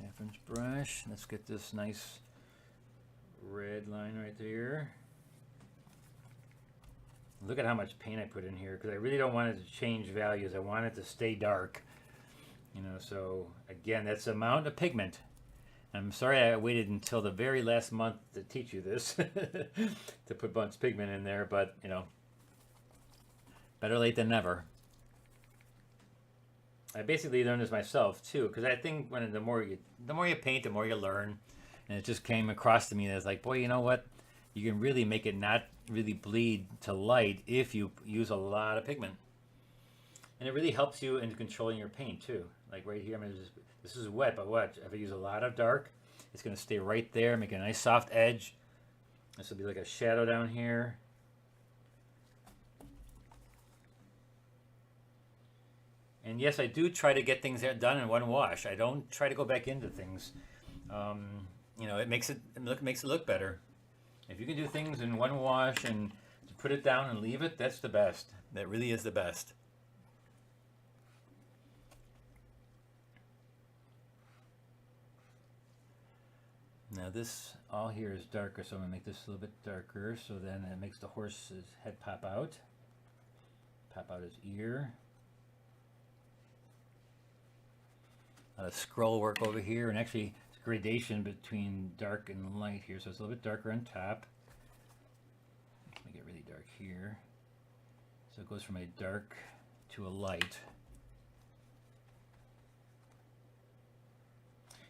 Half-inch brush. Let's get this nice red line right there. Look at how much paint I put in here, because I really don't want it to change values. I want it to stay dark. You know, so again, that's the amount of pigment. I'm sorry I waited until the very last month to teach you this, to put a bunch of pigment in there, but you know, better late than never. I basically learned this myself too, because I think when the more you paint, the more you learn. And it just came across to me that it's like, boy, you know what? You can really make it not really bleed to light if you use a lot of pigment. And it really helps you in controlling your paint too. Like right here, this is wet, but what? If I use a lot of dark, it's going to stay right there, make a nice soft edge. This will be like a shadow down here. And yes, I do try to get things done in one wash. I don't try to go back into things. You know, it makes it look better. If you can do things in one wash and put it down and leave it, that's the best. That really is the best. Now this all here is darker, so I'm going to make this a little bit darker, so then it makes the horse's head pop out his ear. A lot of scroll work over here, and actually it's gradation between dark and light here, so it's a little bit darker on top. Make it really dark here. So it goes from a dark to a light.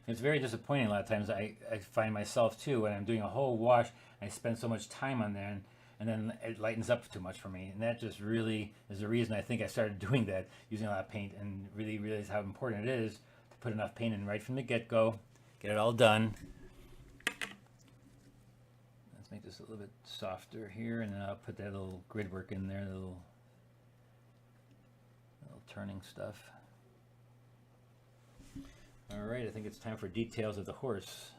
It's very disappointing a lot of times. I find myself too, when I'm doing a whole wash, I spend so much time on there, and then it lightens up too much for me. And that just really is the reason I think I started doing that, using a lot of paint, and really realize how important it is to put enough paint in right from the get-go, get it all done. Let's make this a little bit softer here, and then I'll put that little grid work in there, the little turning stuff. All right, I think it's time for details of the horse.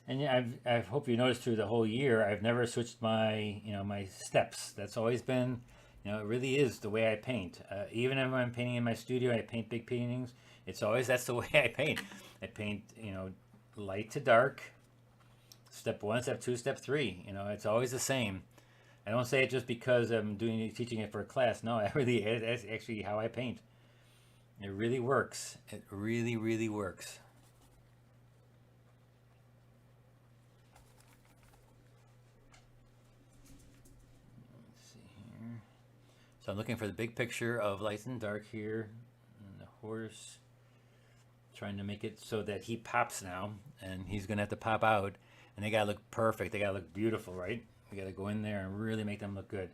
And yeah, I hope you noticed through the whole year, I've never switched my, my steps. That's always been, it really is the way I paint. Even if I'm painting in my studio, I paint big paintings. That's the way I paint. I paint, light to dark. Step 1, step 2, step 3. It's always the same. I don't say it just because I'm teaching it for a class. No, that's actually how I paint. It really works. It really, really works. Let's see here. So I'm looking for the big picture of light and dark here. And the horse. Trying to make it so that he pops now. And he's going to have to pop out. And they got to look perfect. They got to look beautiful, right? We got to go in there and really make them look good.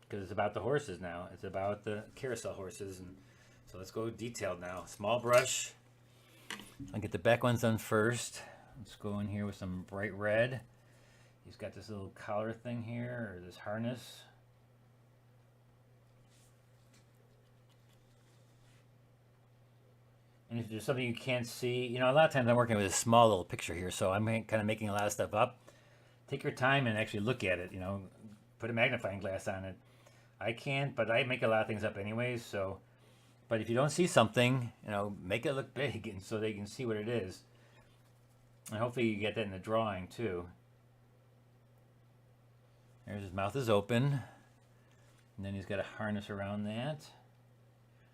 Because it's about the horses now. It's about the carousel horses. And so let's go detailed now. Small brush. I'll get the back ones done first. Let's go in here with some bright red. He's got this little collar thing here, or this harness. And if there's something you can't see, a lot of times I'm working with a small little picture here, so I'm kind of making a lot of stuff up. Take your time and actually look at it, put a magnifying glass on it. I can't, but I make a lot of things up anyways, so. But if you don't see something, make it look big and so they can see what it is. And hopefully you get that in the drawing too. There's his mouth is open. And then he's got a harness around that.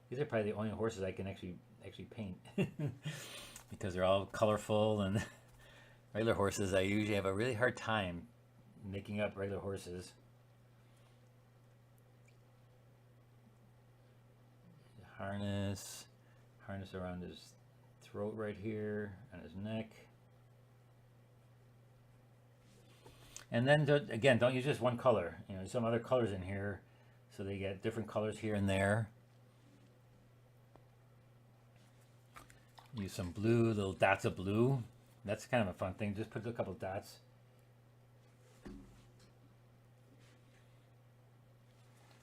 These are probably the only horses I can actually paint. Because they're all colorful, and regular horses, I usually have a really hard time making up regular horses. Harness around his throat right here, and his neck. And then again, don't use just one color. Some other colors in here, so they get different colors here and there. Use some blue, little dots of blue. That's kind of a fun thing. Just put a couple dots. A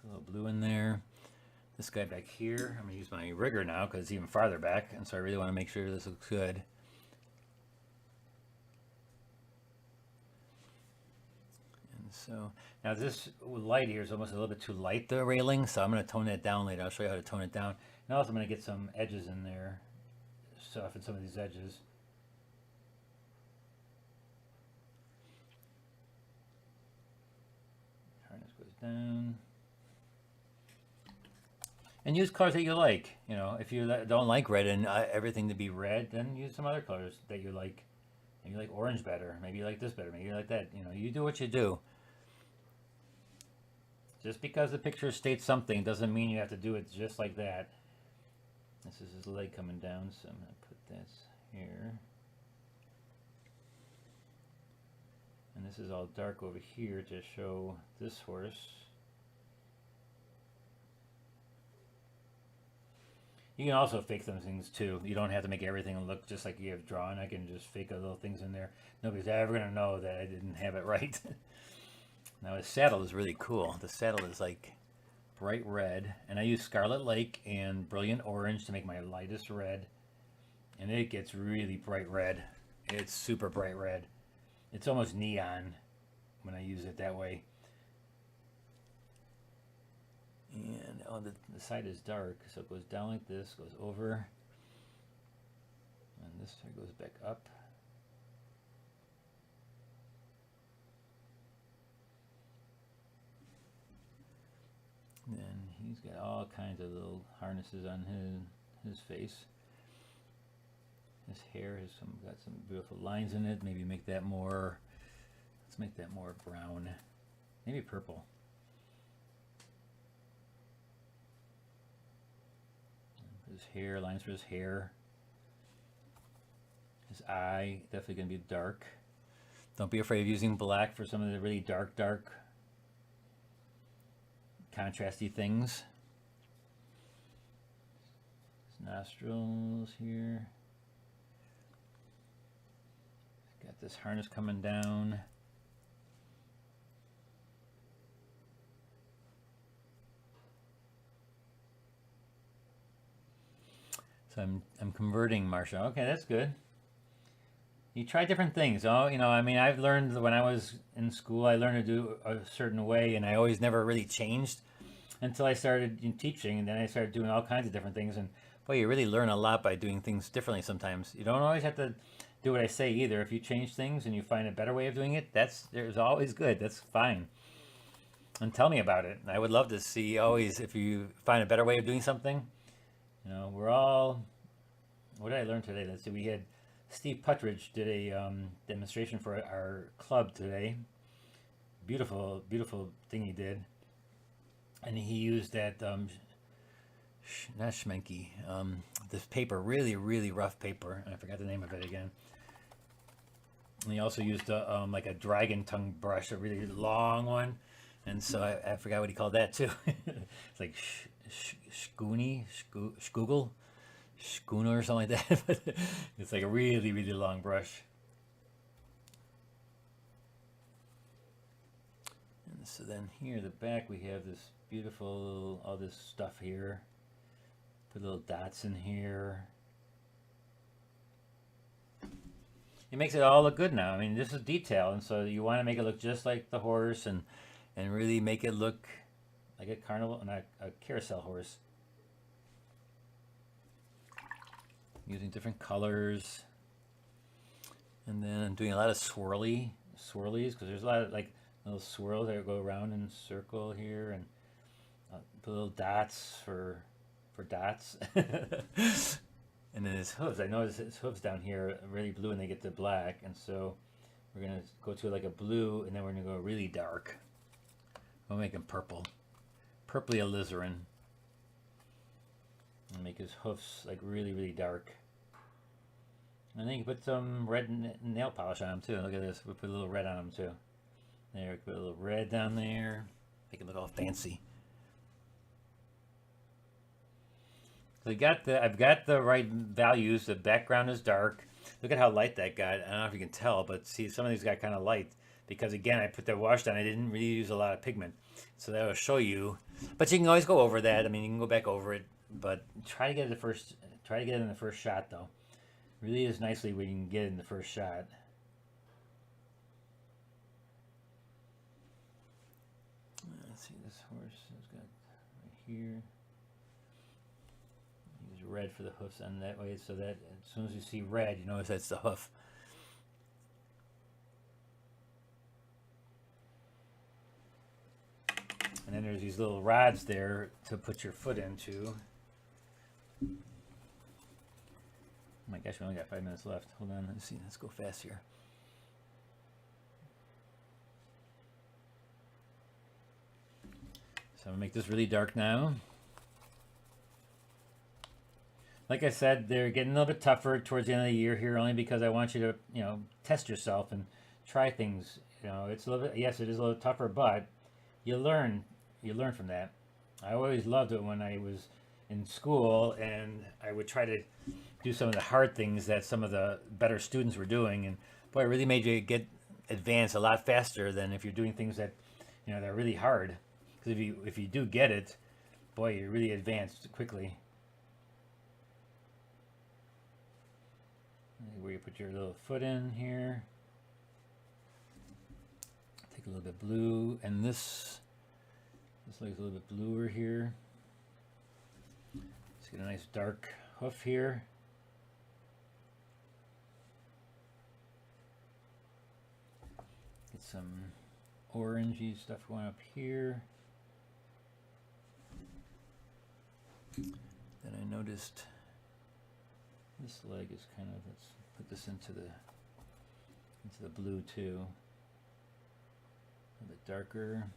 little blue in there. This guy back here, I'm going to use my rigger now because it's even farther back, and so I really want to make sure this looks good. And so, now this light here is almost a little bit too light, the railing, so I'm going to tone that down later. I'll show you how to tone it down. And also I'm going to get some edges in there, soften some of these edges. down. And use colors that you like. You know, if you don't like red and everything to be red, then use some other colors that you like. Maybe you like orange better. Maybe you like this better. Maybe you like that. You know, you do what you do. Just because the picture states something doesn't mean you have to do it just like that. This is his leg coming down, so I'm going to put this here. And this is all dark over here to show this horse. You can also fake some things too. You don't have to make everything look just like you have drawn. I can just fake a little things in there. Nobody's ever going to know that I didn't have it right. Now his saddle is really cool. The saddle is like bright red, and I use Scarlet Lake and Brilliant Orange to make my lightest red, and it gets really bright red. It's super bright red. It's almost neon when I use it that way. And oh, the side is dark, so it goes down like this, goes over, and this side goes back up. Then he's got all kinds of little harnesses on his face. His hair has got some beautiful lines in it. Maybe make that more. Let's make that more brown. Maybe purple. His hair, lines for his hair. His eye, definitely going to be dark. Don't be afraid of using black for some of the really dark contrasty things. His nostrils here. Got this harness coming down. So I'm converting Marsha. Okay, that's good. You try different things. Oh, you know, I mean, I've learned when I was in school, I learned to do a certain way, and I always never really changed until I started teaching, and then I started doing all kinds of different things. And boy, you really learn a lot by doing things differently sometimes. You don't always have to do what I say either. If you change things and you find a better way of doing it, there's always good. That's fine. And tell me about it. I would love to see always if you find a better way of doing something. You know, we're all. What did I learn today? Let's see. We had Steve Puttridge did a demonstration for our club today. Beautiful, beautiful thing he did. And he used that, not Schmenke, this paper, really, really rough paper. I forgot the name of it again. And he also used like a dragon tongue brush, a really long one. And so I forgot what he called that too. It's like Schoogle, schooner or something like that. But it's like a really, really long brush. And so then here at the back we have this beautiful, all this stuff here. Put little dots in here. It makes it all look good now. I mean, this is detail, and so you want to make it look just like the horse, and really make it look like a carnival, not a carousel horse. Using different colors, and then I'm doing a lot of swirlies because there's a lot of like little swirls that go around in a circle here, and put little dots for dots. And then his hooves, I noticed his hooves down here are really blue and they get to black, and so we're gonna go to like a blue, and then we're gonna go really dark. We'll make him purple, purpley alizarin, and make his hoofs like really, really dark. And then you can put some red nail polish on him too. Look at this, we put a little red on him too. There, put a little red down there, make it look all fancy. So I've got the right values. The background is dark. Look at how light that got. I don't know if you can tell, but see, some of these got kind of light because again, I put the wash down. I didn't really use a lot of pigment, so that will show you. But you can always go over that. I mean, you can go back over it, but try to get it in the first shot though. Really is nicely when you can get it in the first shot. Let's see, this horse has got right here. Red for the hoofs, and that way, so that as soon as you see red, you notice that's the hoof. then there's these little rods there to put your foot into. Oh my gosh, we only got 5 minutes left. Hold on, let's see. Let's go fast here. So I'm gonna make this really dark now. Like I said, they're getting a little bit tougher towards the end of the year here, only because I want you to, you know, test yourself and try things. You know, it's a little bit, yes, it is a little tougher, but you learn from that. I always loved it when I was in school and I would try to do some of the hard things that some of the better students were doing, and boy, it really made you get advanced a lot faster than if you're doing things that, you know, that are really hard. Because if you do get it, boy, you're really advanced quickly. Where you put your little foot in here. Take a little bit blue, and this leg's a little bit bluer here. Let's get a nice dark hoof here. Get some orangey stuff going up here. Then I noticed this leg is kind of, let's put this into the blue too. A little bit darker.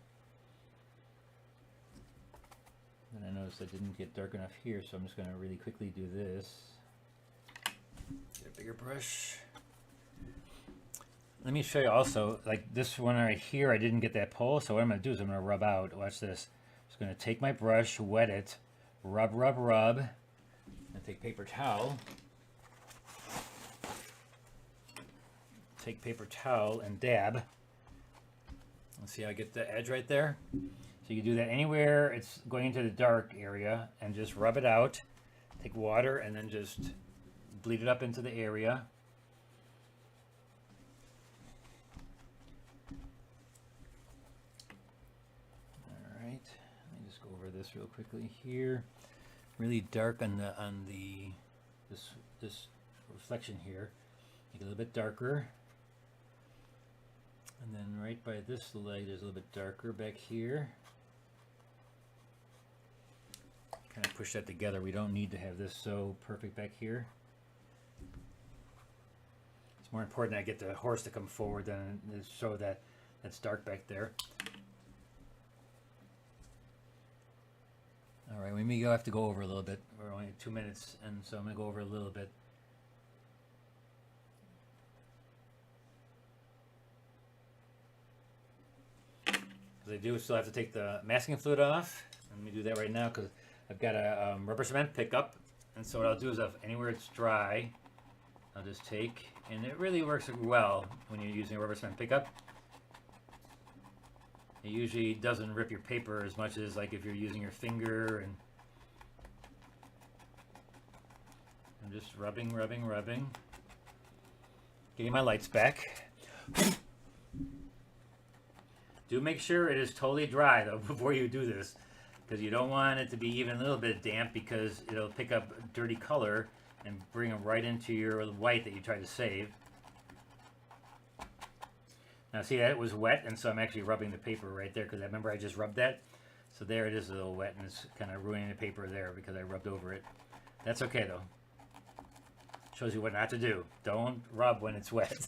Then I noticed I didn't get dark enough here, so I'm just going to really quickly do this. Get a bigger brush. Let me show you also, like this one right here, I didn't get that pole, so what I'm going to do is I'm going to rub out. Watch this. I'm just going to take my brush, wet it, rub, rub, rub, and take paper towel. Take paper towel and dab. Let's see how I get the edge right there. So you can do that anywhere it's going into the dark area and just rub it out. Take water and then just bleed it up into the area. All right, let me just go over this real quickly here. Really dark on this reflection here. Make it a little bit darker. And then right by this leg, there's a little bit darker back here. Kind of push that together. We don't need to have this so perfect back here. It's more important that I get the horse to come forward than to show that that's dark back there. All right, we may have to go over a little bit. We're only 2 minutes, and so I'm going to go over a little bit. I do still have to take the masking fluid off. Let me do that right now because I've got a rubber cement pickup, and so what I'll do is anywhere it's dry, I'll just take, and it really works well when you're using a rubber cement pickup. It usually doesn't rip your paper as much as like if you're using your finger, and I'm just rubbing, rubbing, rubbing. Getting my lights back. Do make sure it is totally dry though before you do this, because you don't want it to be even a little bit damp, because it'll pick up dirty color and bring them right into your white that you try to save. Now see, that was wet, and so I'm actually rubbing the paper right there, because I remember I just rubbed that. So there it is, a little wet, and it's kind of ruining the paper there because I rubbed over it. That's okay though. Shows you what not to do. Don't rub when it's wet.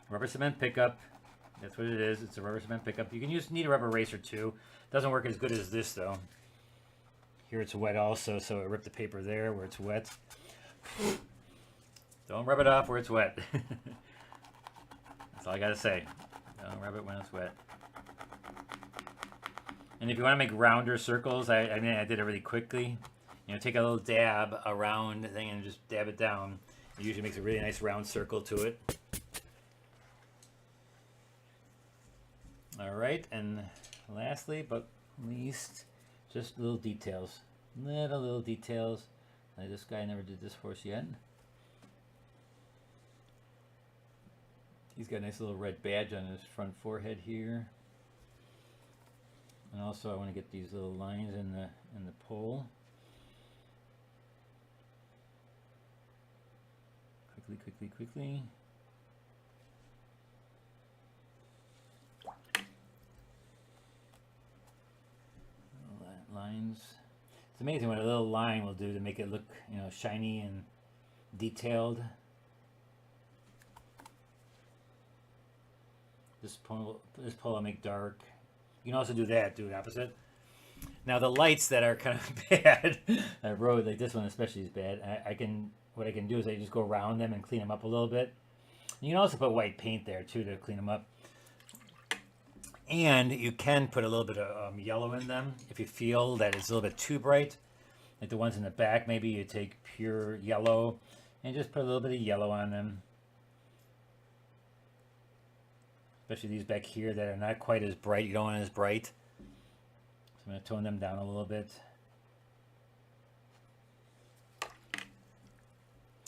Rubber cement pickup. That's what it is. It's a rubber cement pickup. You can need a rubber eraser too. Doesn't work as good as this though. Here it's wet also, so it ripped the paper there where it's wet. Don't rub it off where it's wet. That's all I gotta say. Don't rub it when it's wet. And if you want to make rounder circles, I mean I did it really quickly. You know, take a little dab around the thing and just dab it down. It usually makes a really nice round circle to it. All right, and lastly but least, just little details. Little details. Like this guy never did this horse yet. He's got a nice little red badge on his front forehead here. And also I want to get these little lines in the pole. Quickly. tones. It's amazing what a little line will do to make it look, you know, shiny and detailed. This pole I'll make dark. You can also do that, do the opposite. Now the lights that are kind of bad, I wrote like this one especially is bad. What I can do is I just go around them and clean them up a little bit. You can also put white paint there too to clean them up. And you can put a little bit of yellow in them if you feel that it's a little bit too bright. Like the ones in the back, maybe you take pure yellow and just put a little bit of yellow on them. Especially these back here that are not quite as bright. You don't want it as bright. So I'm going to tone them down a little bit.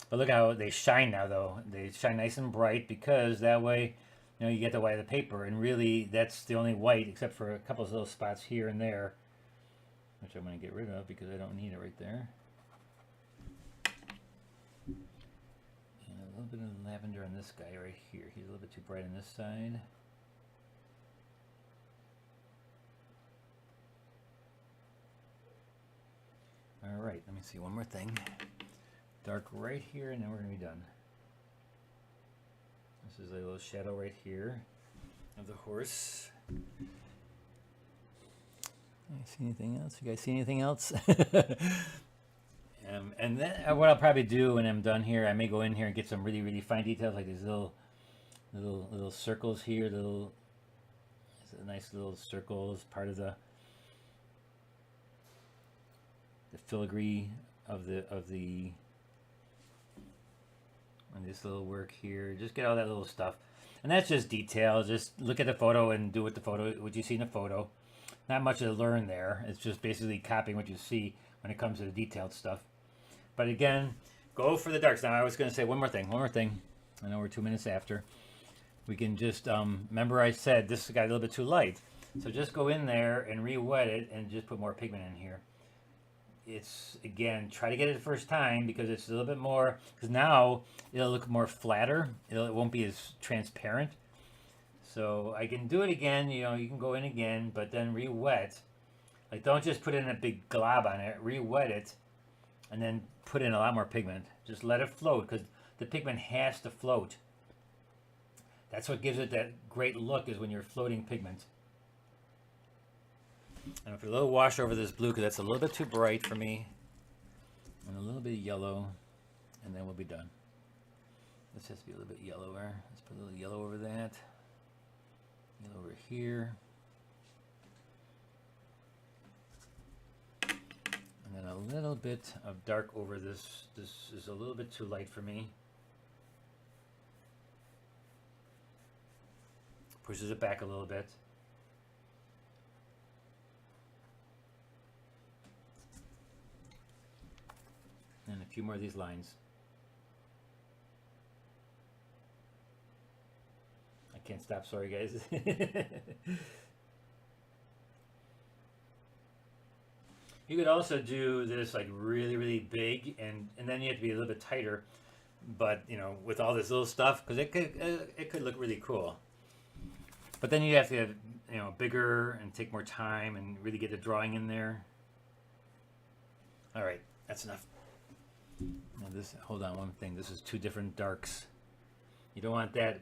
But look how they shine now, though. They shine nice and bright because that way, you know, you get the white of the paper. And really, that's the only white, except for a couple of little spots here and there, which I'm going to get rid of because I don't need it right there. And a little bit of lavender on this guy right here. He's a little bit too bright on this side. All right, let me see one more thing. Dark right here, and then we're going to be done. This is a little shadow right here of the horse. See anything else? You guys see anything else? And then what I'll probably do when I'm done here, I may go in here and get some really, really fine details, like these little circles here. Nice little circles, part of the filigree of on this little work here. Just get all that little stuff, and that's just detail. Just look at the photo and do what you see in the photo. Not much to learn there. It's just basically copying what you see when it comes to the detailed stuff. But again, go for the darks. Now I was going to say one more thing. I know we're 2 minutes after. We can just remember I said this got a little bit too light, so just go in there and re-wet it and just put more pigment in here. It's, again, try to get it the first time because it's a little bit more, because now it'll look more flatter. It won't be as transparent. So I can do it again, you know, you can go in again, but then re-wet. Like, don't just put in a big glob on it, re-wet it, and then put in a lot more pigment. Just let it float, because the pigment has to float. That's what gives it that great look, is when you're floating pigment. And I'll put a little wash over this blue because that's a little bit too bright for me. And a little bit of yellow. And then we'll be done. This has to be a little bit yellower. Let's put a little yellow over that. Yellow over here. And then a little bit of dark over this. This is a little bit too light for me. Pushes it back a little bit. And a few more of these lines. I can't stop, sorry guys. You could also do this like really, really big, and then you have to be a little bit tighter, but you know, with all this little stuff, because it could look really cool. But then you have to have, you know, bigger and take more time and really get the drawing in there. All right, that's enough. Now this, hold on one thing. This is two different darks. You don't want that.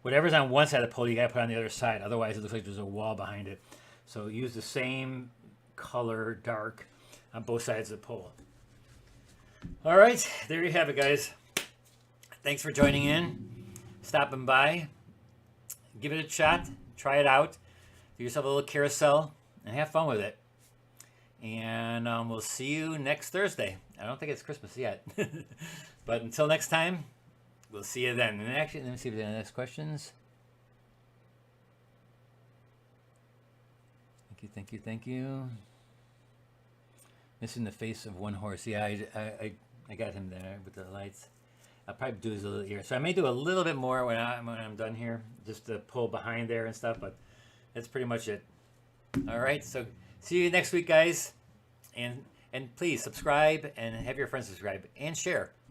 Whatever's on one side of the pole, you gotta put on the other side. Otherwise, it looks like there's a wall behind it. So use the same color dark on both sides of the pole. All right, there you have it, guys. Thanks for joining in, stopping by. Give it a shot. Try it out. Do yourself a little carousel and have fun with it. And we'll see you next Thursday. I don't think it's Christmas yet. But until next time, we'll see you then. And actually, let me see if there's any next questions. Thank you. Missing the face of one horse. Yeah, I got him there with the lights. I'll probably do his little ear. So I may do a little bit more when I'm done here, just to pull behind there and stuff, but that's pretty much it. All right, so see you next week, guys. And please subscribe and have your friends subscribe and share.